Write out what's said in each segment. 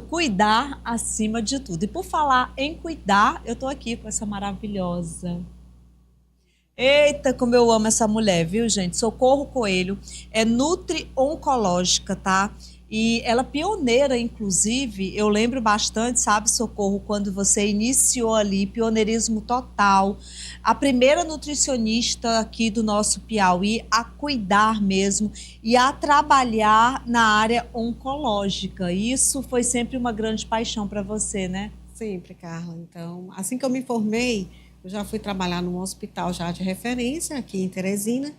cuidar acima de tudo. E por falar em cuidar, eu tô aqui com essa maravilhosa. Eita, como eu amo essa mulher, viu, gente? Socorro Coelho é nutri-oncológica, tá? E ela pioneira, inclusive, eu lembro bastante, sabe, Socorro, quando você iniciou ali, pioneirismo total, a primeira nutricionista aqui do nosso Piauí a cuidar mesmo e a trabalhar na área oncológica. Isso foi sempre uma grande paixão para você, né? Sempre, Carla. Então, assim que eu me formei, eu já fui trabalhar num hospital já de referência aqui em Teresina.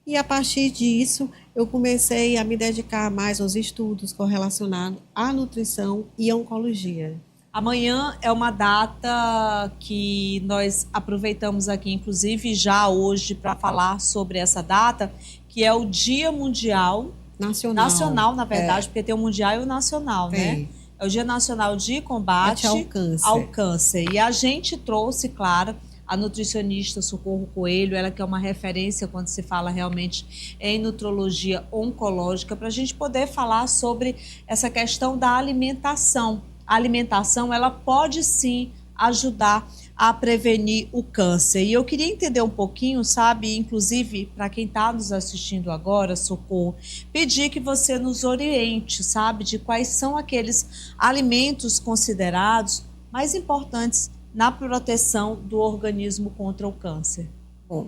E a partir disso, eu comecei a me dedicar mais aos estudos correlacionados à nutrição e à oncologia. Amanhã é uma data que nós aproveitamos aqui, inclusive já hoje, para falar sobre essa data, que é o Dia Mundial, Nacional. nacional, na verdade, porque tem o mundial e o nacional, né? Tem. É o Dia Nacional de Bate ao Combate ao câncer. Câncer. E a gente trouxe, claro, a nutricionista Socorro Coelho, ela que é uma referência quando se fala realmente em nutrologia oncológica, para a gente poder falar sobre essa questão da alimentação. A alimentação, ela pode sim ajudar a prevenir o câncer. E eu queria entender um pouquinho, sabe, inclusive para quem está nos assistindo agora, Socorro, pedir que você nos oriente, sabe, de quais são aqueles alimentos considerados mais importantes na proteção do organismo contra o câncer. Bom,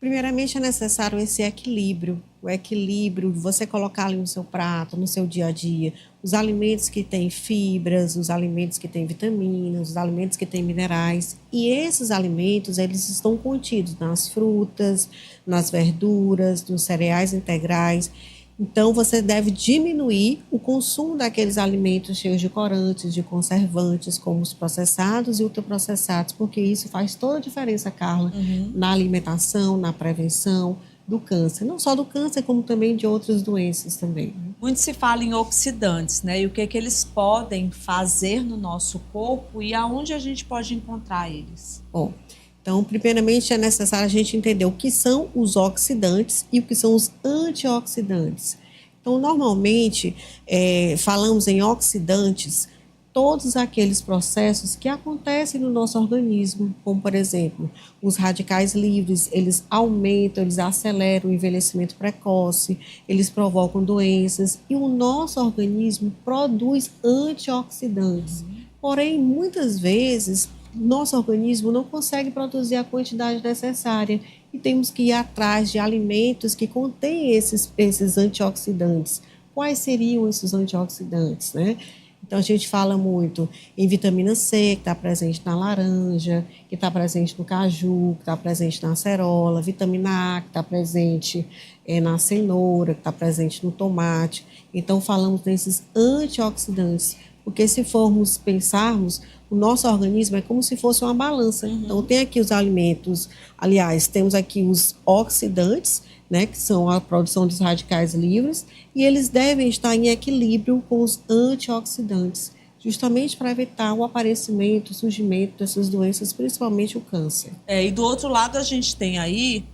primeiramente é necessário esse equilíbrio, o equilíbrio de você colocar ali no seu prato, no seu dia a dia, os alimentos que têm fibras, os alimentos que têm vitaminas, os alimentos que têm minerais. E esses alimentos, eles estão contidos nas frutas, nas verduras, nos cereais integrais. Então, você deve diminuir o consumo daqueles alimentos cheios de corantes, de conservantes, como os processados e ultraprocessados, porque isso faz toda a diferença, Carla, na alimentação, na prevenção do câncer. Não só do câncer, como também de outras doenças também. Muito se fala em oxidantes, né? E o que é que eles podem fazer no nosso corpo e aonde a gente pode encontrar eles? Bom, então, primeiramente é necessário a gente entender o que são os oxidantes e o que são os antioxidantes. Então, normalmente, falamos em oxidantes todos aqueles processos que acontecem no nosso organismo, como, por exemplo, os radicais livres, eles aumentam, eles aceleram o envelhecimento precoce, eles provocam doenças e o nosso organismo produz antioxidantes. Porém, muitas vezes, nosso organismo não consegue produzir a quantidade necessária e temos que ir atrás de alimentos que contêm esses antioxidantes. Quais seriam esses antioxidantes, né? Então, a gente fala muito em vitamina C, que está presente na laranja, que está presente no caju, que está presente na acerola, vitamina A, que está presente na cenoura, que está presente no tomate. Então, falamos desses antioxidantes, porque se formos pensarmos, o nosso organismo é como se fosse uma balança. Então, tem aqui os alimentos, aliás, temos aqui os oxidantes, né, que são a produção dos radicais livres, e eles devem estar em equilíbrio com os antioxidantes, justamente para evitar o aparecimento, o surgimento dessas doenças, principalmente o câncer. E do outro lado a gente tem aí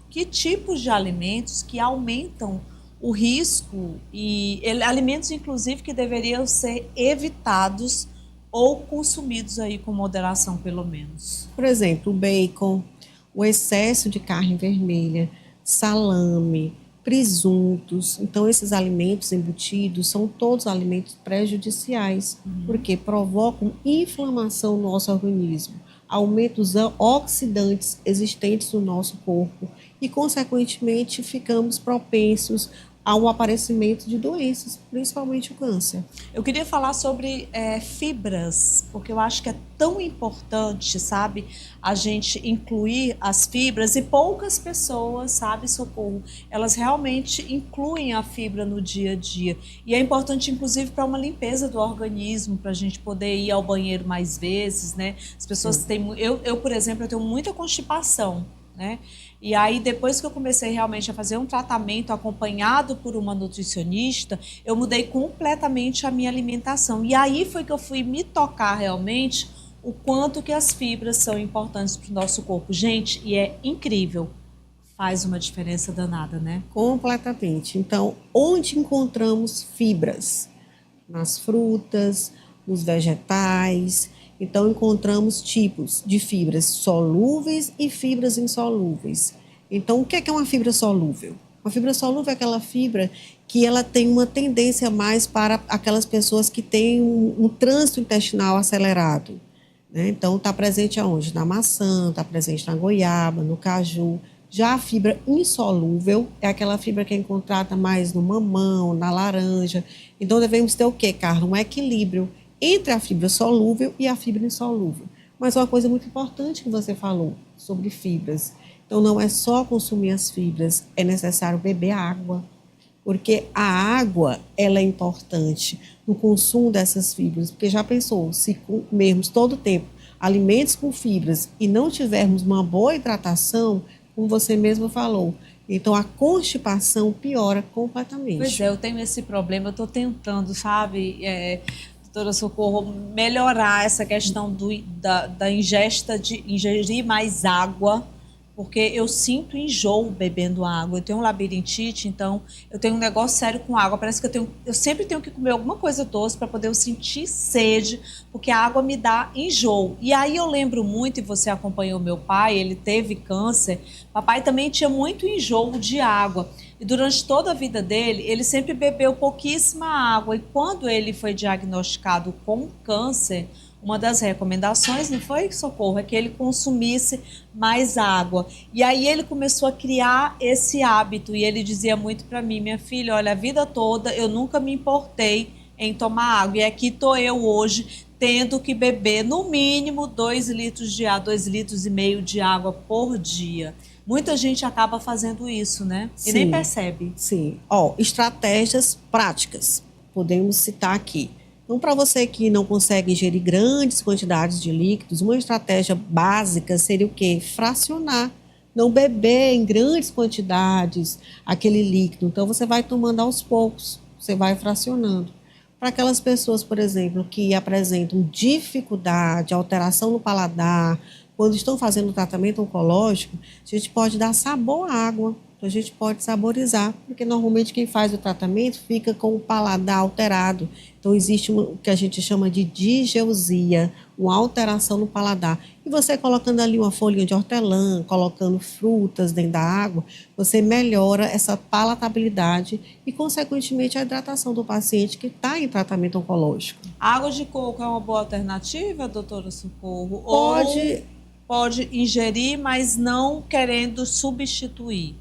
que tipos de alimentos que aumentam o risco e alimentos, inclusive, que deveriam ser evitados ou consumidos aí com moderação, pelo menos. Por exemplo, o bacon, o excesso de carne vermelha, salame, presuntos. Então, esses alimentos embutidos são todos alimentos prejudiciais, porque provocam inflamação no nosso organismo, aumentam os oxidantes existentes no nosso corpo e, consequentemente, ficamos propensos ao aparecimento de doenças, principalmente o câncer. Eu queria falar sobre fibras, porque eu acho que é tão importante, sabe, a gente incluir as fibras e poucas pessoas, sabe, Socorro, elas realmente incluem a fibra no dia a dia. E é importante, inclusive, para uma limpeza do organismo, para a gente poder ir ao banheiro mais vezes, né? As pessoas têm... Eu, por exemplo, eu tenho muita constipação, né? E aí, depois que eu comecei realmente a fazer um tratamento acompanhado por uma nutricionista, eu mudei completamente a minha alimentação. E aí foi que eu fui me tocar realmente o quanto que as fibras são importantes para o nosso corpo. Gente, e é incrível. Faz uma diferença danada, né? Completamente. Então, onde encontramos fibras? nas frutas, nos vegetais. Então, encontramos tipos de fibras solúveis e fibras insolúveis. Então, o que é uma fibra solúvel? Uma fibra solúvel é aquela fibra que ela tem uma tendência mais para aquelas pessoas que têm um trânsito intestinal acelerado, né? Então, está presente aonde? Na maçã, está presente na goiaba, no caju. Já a fibra insolúvel é aquela fibra que é encontrada mais no mamão, na laranja. Então, devemos ter o quê, Carla? Um equilíbrio entre a fibra solúvel e a fibra insolúvel. Mas uma coisa muito importante que você falou sobre fibras. Então, não é só consumir as fibras, é necessário beber água, porque a água ela é importante no consumo dessas fibras, porque já pensou, se comermos todo o tempo alimentos com fibras e não tivermos uma boa hidratação, como você mesmo falou, então a constipação piora completamente. Pois é, eu tenho esse problema, eu estou tentando, sabe, doutora Socorro, melhorar essa questão da ingesta, de ingerir mais água, porque eu sinto enjoo bebendo água. Eu tenho um labirintite, então eu tenho um negócio sério com água. Parece que eu sempre tenho que comer alguma coisa doce para poder eu sentir sede, porque a água me dá enjoo. E aí eu lembro muito, e você acompanhou meu pai, ele teve câncer, papai também tinha muito enjoo de água. E durante toda a vida dele, ele sempre bebeu pouquíssima água. E quando ele foi diagnosticado com câncer, uma das recomendações, não foi, Socorro, é que ele consumisse mais água. E aí ele começou a criar esse hábito. E ele dizia muito para mim, minha filha, olha, a vida toda eu nunca me importei em tomar água. E aqui estou eu hoje tendo que beber no mínimo 2 litros de água, 2,5 litros de água por dia. Muita gente acaba fazendo isso, né? E nem percebe. Sim. Estratégias práticas. Podemos citar aqui. Então, para você que não consegue ingerir grandes quantidades de líquidos, uma estratégia básica seria o quê? Fracionar. Não beber em grandes quantidades aquele líquido. Então, você vai tomando aos poucos, você vai fracionando. Para aquelas pessoas, por exemplo, que apresentam dificuldade, alteração no paladar, quando estão fazendo o tratamento oncológico, a gente pode dar sabor à água. Então, a gente pode saborizar, porque normalmente quem faz o tratamento fica com o paladar alterado. Então, existe o que a gente chama de digeusia, uma alteração no paladar. E você colocando ali uma folhinha de hortelã, colocando frutas dentro da água, você melhora essa palatabilidade e, consequentemente, a hidratação do paciente que está em tratamento oncológico. A água de coco é uma boa alternativa, doutora Socorro? Pode ingerir, mas não querendo substituir?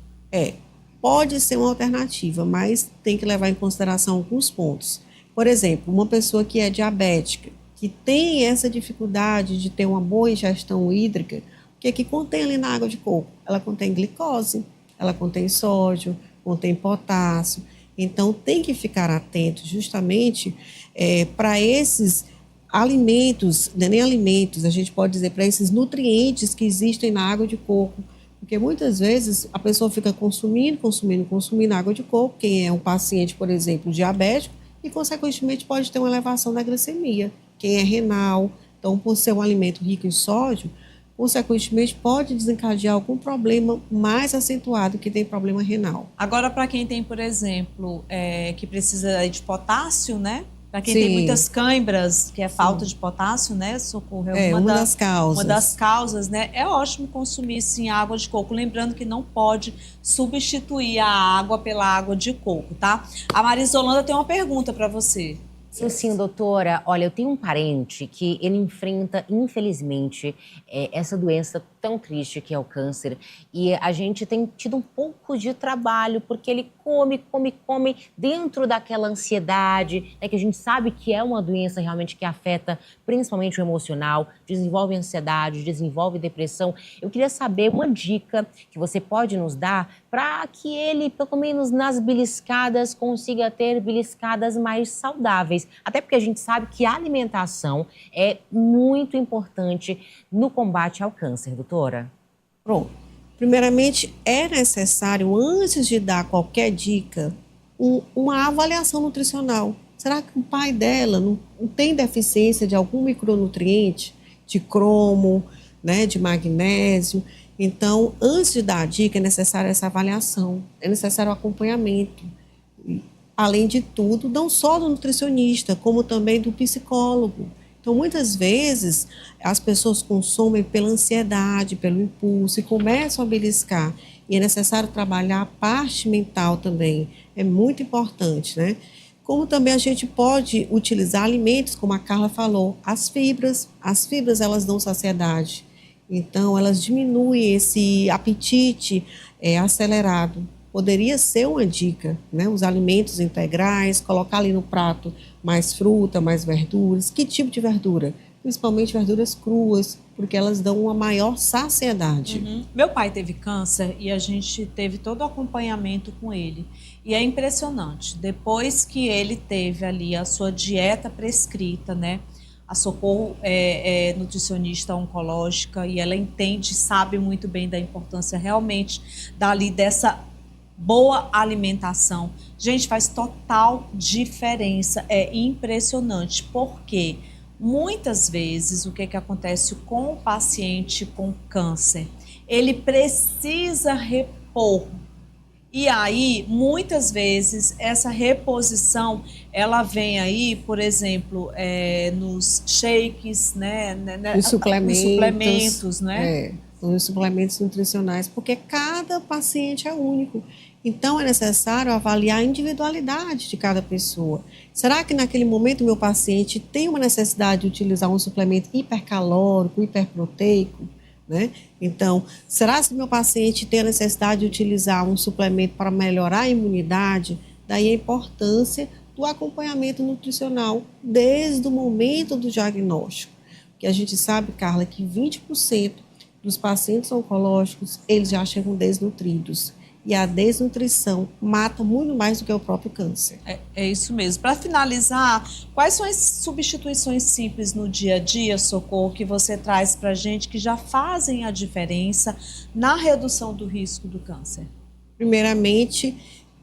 Pode ser uma alternativa, mas tem que levar em consideração alguns pontos. Por exemplo, uma pessoa que é diabética, que tem essa dificuldade de ter uma boa ingestão hídrica, o que contém ali na água de coco? Ela contém glicose, ela contém sódio, contém potássio. Então, tem que ficar atento justamente para esses alimentos, não é nem alimentos, a gente pode dizer para esses nutrientes que existem na água de coco. Porque muitas vezes a pessoa fica consumindo água de coco, quem é um paciente, por exemplo, diabético, e consequentemente pode ter uma elevação da glicemia. Quem é renal, então por ser um alimento rico em sódio, consequentemente pode desencadear algum problema mais acentuado que tem problema renal. Agora, para quem tem, por exemplo, que precisa de potássio, né? Para quem Sim. tem muitas cãibras, que é falta de potássio, né, Socorro? É uma das causas. Uma das causas, né? É ótimo consumir, sim, água de coco. Lembrando que não pode substituir a água pela água de coco, tá? A Marisa Holanda tem uma pergunta para você. Sim, doutora. Olha, eu tenho um parente que ele enfrenta, infelizmente, essa doença tão triste que é o câncer. E a gente tem tido um pouco de trabalho, porque ele come dentro daquela ansiedade, né, que a gente sabe que é uma doença realmente que afeta principalmente o emocional, desenvolve ansiedade, desenvolve depressão. Eu queria saber uma dica que você pode nos dar para que ele, pelo menos nas beliscadas, consiga ter beliscadas mais saudáveis. Até porque a gente sabe que a alimentação é muito importante no combate ao câncer, doutora. Pronto. Primeiramente, é necessário, antes de dar qualquer dica, uma avaliação nutricional. Será que o pai dela não tem deficiência de algum micronutriente, de cromo, né, de magnésio? Então, antes de dar a dica, é necessária essa avaliação, é necessário o acompanhamento. além de tudo, não só do nutricionista, como também do psicólogo. Então, muitas vezes, as pessoas consomem pela ansiedade, pelo impulso e começam a beliscar. E é necessário trabalhar a parte mental também. É muito importante, né? Como também a gente pode utilizar alimentos, como a Carla falou, as fibras. As fibras, elas dão saciedade. Então, elas diminuem esse apetite acelerado. Poderia ser uma dica, né? Os alimentos integrais, colocar ali no prato mais fruta, mais verduras. Que tipo de verdura? Principalmente verduras cruas, porque elas dão uma maior saciedade. Meu pai teve câncer e a gente teve todo o acompanhamento com ele. E é impressionante. Depois que ele teve ali a sua dieta prescrita, né? A Socorro é nutricionista oncológica e ela entende, sabe muito bem da importância realmente dali dessa boa alimentação. Gente, faz total diferença, é impressionante, porque muitas vezes o que acontece com o paciente com câncer? Ele precisa repor. E aí, muitas vezes, essa reposição, ela vem aí, por exemplo, nos shakes, né? Os suplementos, né? Os suplementos nutricionais, porque cada paciente é único. Então, é necessário avaliar a individualidade de cada pessoa. Será que naquele momento o meu paciente tem uma necessidade de utilizar um suplemento hipercalórico, hiperproteico? Né? Então, será que meu paciente tem a necessidade de utilizar um suplemento para melhorar a imunidade? Daí a importância do acompanhamento nutricional desde o momento do diagnóstico. Porque a gente sabe, Carla, que 20% dos pacientes oncológicos, eles já chegam desnutridos. E a desnutrição mata muito mais do que o próprio câncer. É isso mesmo. Para finalizar, quais são as substituições simples no dia a dia, Socorro, que você traz para a gente que já fazem a diferença na redução do risco do câncer? Primeiramente,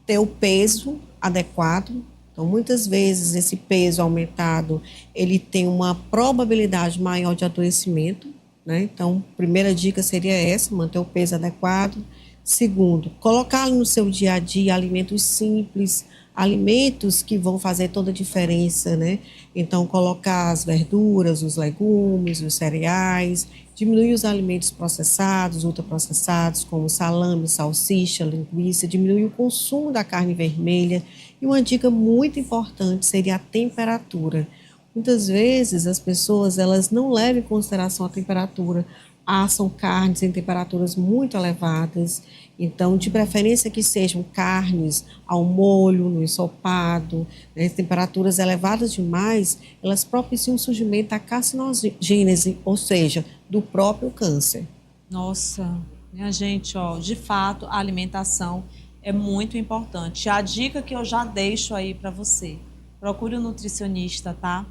ter o peso adequado. Então, muitas vezes, esse peso aumentado, ele tem uma probabilidade maior de adoecimento, né? Então, primeira dica seria essa, manter o peso adequado. Segundo, colocar no seu dia a dia alimentos simples, alimentos que vão fazer toda a diferença, né? Então, colocar as verduras, os legumes, os cereais, diminuir os alimentos processados, ultraprocessados, como salame, salsicha, linguiça, diminuir o consumo da carne vermelha. E uma dica muito importante seria a temperatura. Muitas vezes as pessoas elas não levam em consideração a temperatura, assam carnes em temperaturas muito elevadas, então de preferência que sejam carnes ao molho, no ensopado, né? Temperaturas elevadas demais, elas propiciam o surgimento da carcinogênese, ou seja, do próprio câncer. Nossa, minha gente, ó, de fato a alimentação é muito importante. A dica que eu já deixo aí para você, procure um nutricionista, tá?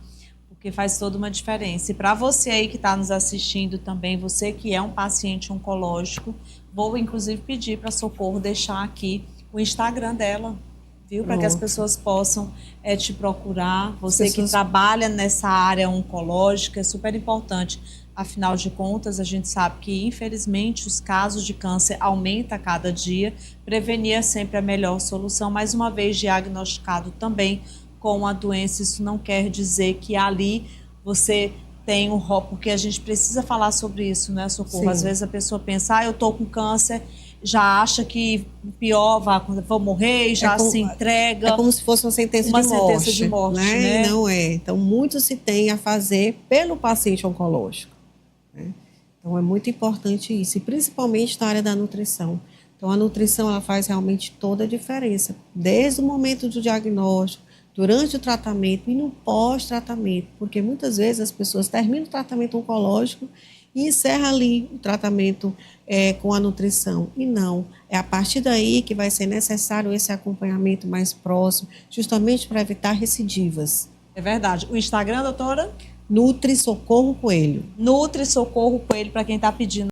Porque faz toda uma diferença. E para você aí que está nos assistindo também, você que é um paciente oncológico, vou inclusive pedir para a Socorro deixar aqui o Instagram dela, viu? Para que as pessoas possam te procurar. Você que trabalha nessa área oncológica, é super importante. Afinal de contas, a gente sabe que, infelizmente, os casos de câncer aumentam a cada dia. Prevenir é sempre a melhor solução. Mais uma vez diagnosticado também com a doença, isso não quer dizer que ali você tem um rol, porque a gente precisa falar sobre isso, né, Socorro? Sim. Às vezes a pessoa pensa, eu estou com câncer, já acha que pior, vou morrer, já se entrega. É como se fosse uma sentença de morte, né? Não é. Então, muito se tem a fazer pelo paciente oncológico, né? Então, é muito importante isso, e principalmente na área da nutrição. Então, a nutrição ela faz realmente toda a diferença, desde o momento do diagnóstico, durante o tratamento e no pós-tratamento, porque muitas vezes as pessoas terminam o tratamento oncológico e encerram ali o tratamento com a nutrição. E não, é a partir daí que vai ser necessário esse acompanhamento mais próximo, justamente para evitar recidivas. É verdade. O Instagram, doutora? Nutri Socorro Coelho. Nutri Socorro Coelho, para quem está pedindo